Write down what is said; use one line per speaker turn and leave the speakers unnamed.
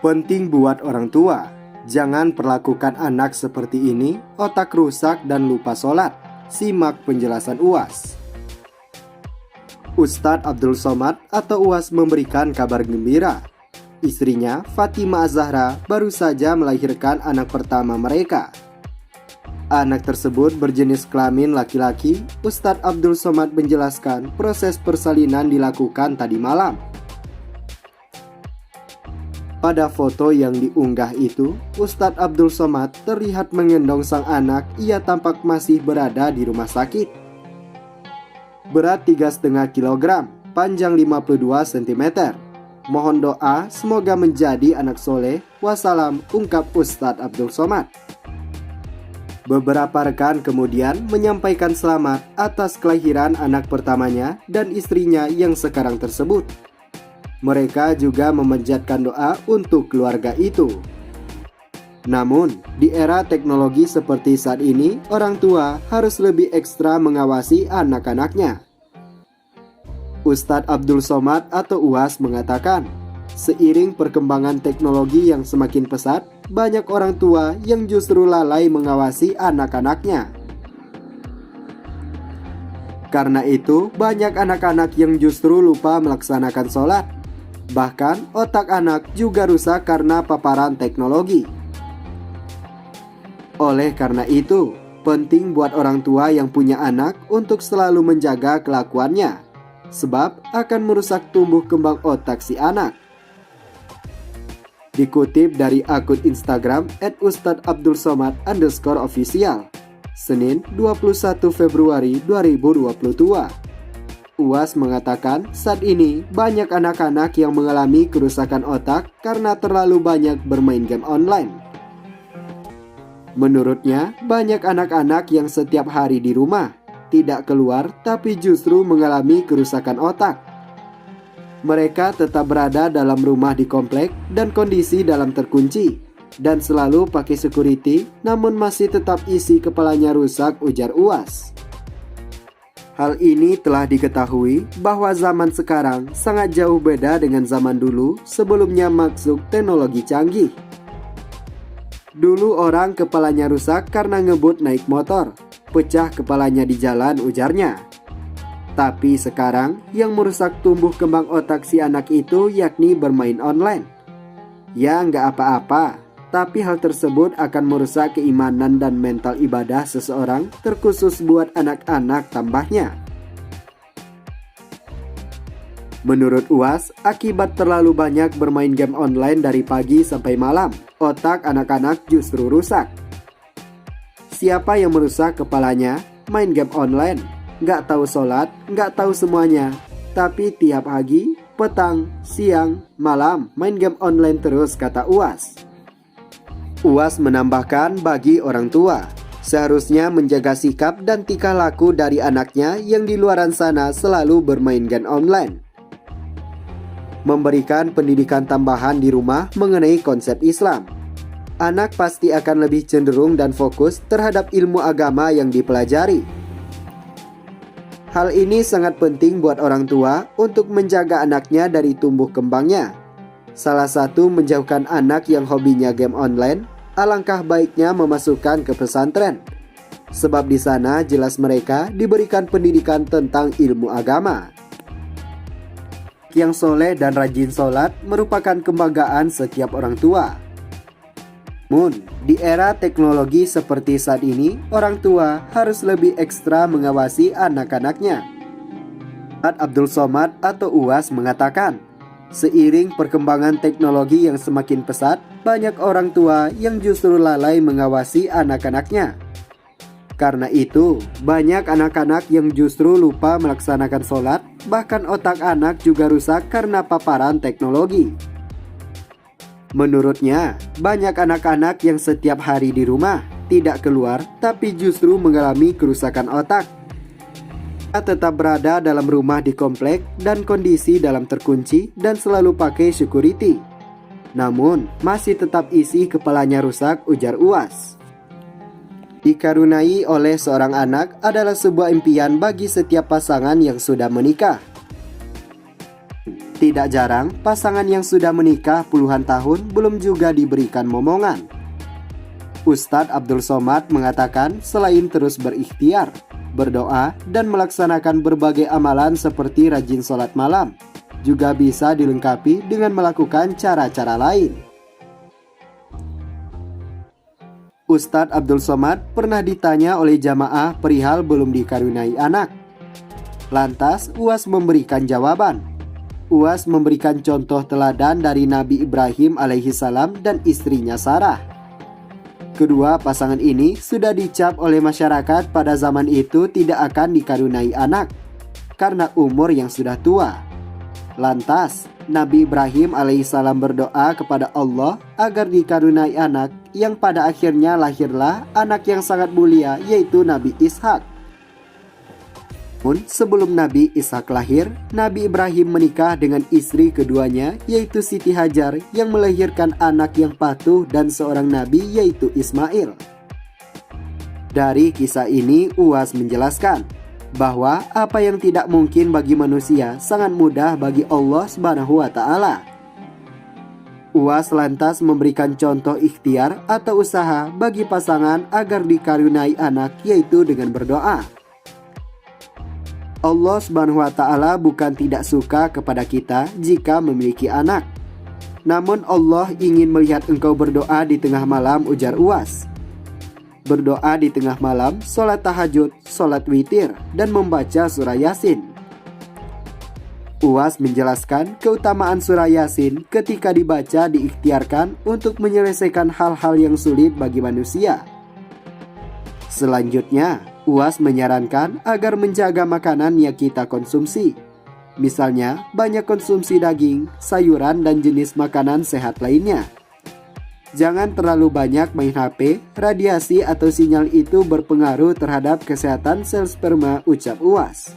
Penting buat orang tua, jangan perlakukan anak seperti ini, otak rusak dan lupa sholat. Simak penjelasan UAS. Ustadz Abdul Somad atau UAS memberikan kabar gembira. Istrinya, Fatimah Az-Zahra, baru saja melahirkan anak pertama mereka. Anak tersebut berjenis kelamin laki-laki. Ustadz Abdul Somad menjelaskan proses persalinan dilakukan tadi malam. Pada foto yang diunggah itu, Ustadz Abdul Somad terlihat menggendong sang anak. Ia tampak masih berada di rumah sakit. Berat 3,5 kg, panjang 52 cm. Mohon doa semoga menjadi anak soleh. Wassalam, ungkap Ustadz Abdul Somad. Beberapa rekan kemudian menyampaikan selamat atas kelahiran anak pertamanya dan istrinya yang sekarang tersebut. Mereka juga memanjatkan doa untuk keluarga itu. Namun, di era teknologi seperti saat ini, orang tua harus lebih ekstra mengawasi anak-anaknya. Ustadz Abdul Somad atau UAS mengatakan, seiring perkembangan teknologi yang semakin pesat, banyak orang tua yang justru lalai mengawasi anak-anaknya. Karena itu, banyak anak-anak yang justru lupa melaksanakan sholat. Bahkan, otak anak juga rusak karena paparan teknologi. Oleh karena itu, penting buat orang tua yang punya anak untuk selalu menjaga kelakuannya, sebab akan merusak tumbuh kembang otak si anak. Dikutip dari akun Instagram @ustadzabdulsomad_official, Senin 21 Februari 2022. UAS mengatakan saat ini banyak anak-anak yang mengalami kerusakan otak karena terlalu banyak bermain game online. Menurutnya, banyak anak-anak yang setiap hari di rumah, tidak keluar tapi justru mengalami kerusakan otak. Mereka tetap berada dalam rumah di komplek dan kondisi dalam terkunci, dan selalu pakai security, namun masih tetap isi kepalanya rusak, ujar UAS. Hal ini telah diketahui bahwa zaman sekarang sangat jauh beda dengan zaman dulu sebelumnya masuk teknologi canggih. Dulu orang kepalanya rusak karena ngebut naik motor, pecah kepalanya di jalan, ujarnya. Tapi sekarang yang merusak tumbuh kembang otak si anak itu yakni bermain online. Ya nggak apa-apa, tapi hal tersebut akan merusak keimanan dan mental ibadah seseorang, terkhusus buat anak-anak, tambahnya. Menurut UAS, akibat terlalu banyak bermain game online dari pagi sampai malam, otak anak-anak justru rusak. Siapa yang merusak kepalanya? Main game online, nggak tahu sholat, nggak tahu semuanya, tapi tiap pagi, petang, siang, malam main game online terus, kata UAS. UAS menambahkan bagi orang tua, seharusnya menjaga sikap dan tingkah laku dari anaknya yang di luaran sana selalu bermain game online. Memberikan pendidikan tambahan di rumah mengenai konsep Islam. Anak pasti akan lebih cenderung dan fokus terhadap ilmu agama yang dipelajari. Hal ini sangat penting buat orang tua untuk menjaga anaknya dari tumbuh kembangnya. Salah satu menjauhkan anak yang hobinya game online. Alangkah baiknya memasukkan ke pesantren, sebab di sana jelas mereka diberikan pendidikan tentang ilmu agama. Yang soleh dan rajin sholat merupakan kebanggaan setiap orang tua. Namun, di era teknologi seperti saat ini, orang tua harus lebih ekstra mengawasi anak-anaknya. Abdul Somad atau UAS mengatakan, seiring perkembangan teknologi yang semakin pesat, banyak orang tua yang justru lalai mengawasi anak-anaknya. Karena itu, banyak anak-anak yang justru lupa melaksanakan sholat, bahkan otak anak juga rusak karena paparan teknologi. Menurutnya, banyak anak-anak yang setiap hari di rumah, tidak keluar, tapi justru mengalami kerusakan otak. Tetap berada dalam rumah di komplek dan kondisi dalam terkunci dan selalu pakai security. Namun, masih tetap isi kepalanya rusak, ujar UAS. Dikaruniai oleh seorang anak adalah sebuah impian bagi setiap pasangan yang sudah menikah. Tidak jarang, pasangan yang sudah menikah puluhan tahun belum juga diberikan momongan. Ustadz Abdul Somad mengatakan selain terus berikhtiar, berdoa, dan melaksanakan berbagai amalan seperti rajin sholat malam, juga bisa dilengkapi dengan melakukan cara-cara lain. Ustadz Abdul Somad pernah ditanya oleh jamaah perihal belum dikaruniai anak. Lantas UAS memberikan jawaban. UAS memberikan contoh teladan dari Nabi Ibrahim alaihissalam dan istrinya Sarah. Kedua pasangan ini sudah dicap oleh masyarakat pada zaman itu tidak akan dikaruniai anak karena umur yang sudah tua. Lantas Nabi Ibrahim alaihissalam berdoa kepada Allah agar dikaruniai anak yang pada akhirnya lahirlah anak yang sangat mulia, yaitu Nabi Ishak. Namun sebelum Nabi Ishak lahir, Nabi Ibrahim menikah dengan istri keduanya, yaitu Siti Hajar, yang melahirkan anak yang patuh dan seorang nabi, yaitu Ismail. Dari kisah ini UAS menjelaskan bahwa apa yang tidak mungkin bagi manusia sangat mudah bagi Allah Subhanahu wa Ta'ala. UAS lantas memberikan contoh ikhtiar atau usaha bagi pasangan agar dikaruniai anak, yaitu dengan berdoa. Allah Subhanahu wa Ta'ala bukan tidak suka kepada kita jika memiliki anak. Namun Allah ingin melihat engkau berdoa di tengah malam, ujar UAS. Berdoa di tengah malam, sholat tahajud, sholat witir, dan membaca surah Yasin. UAS menjelaskan keutamaan surah Yasin ketika dibaca diikhtiarkan untuk menyelesaikan hal-hal yang sulit bagi manusia. Selanjutnya, UAS menyarankan agar menjaga makanan yang kita konsumsi. Misalnya, banyak konsumsi daging, sayuran, dan jenis makanan sehat lainnya. Jangan terlalu banyak main HP, radiasi atau sinyal itu berpengaruh terhadap kesehatan sel sperma, ucap UAS.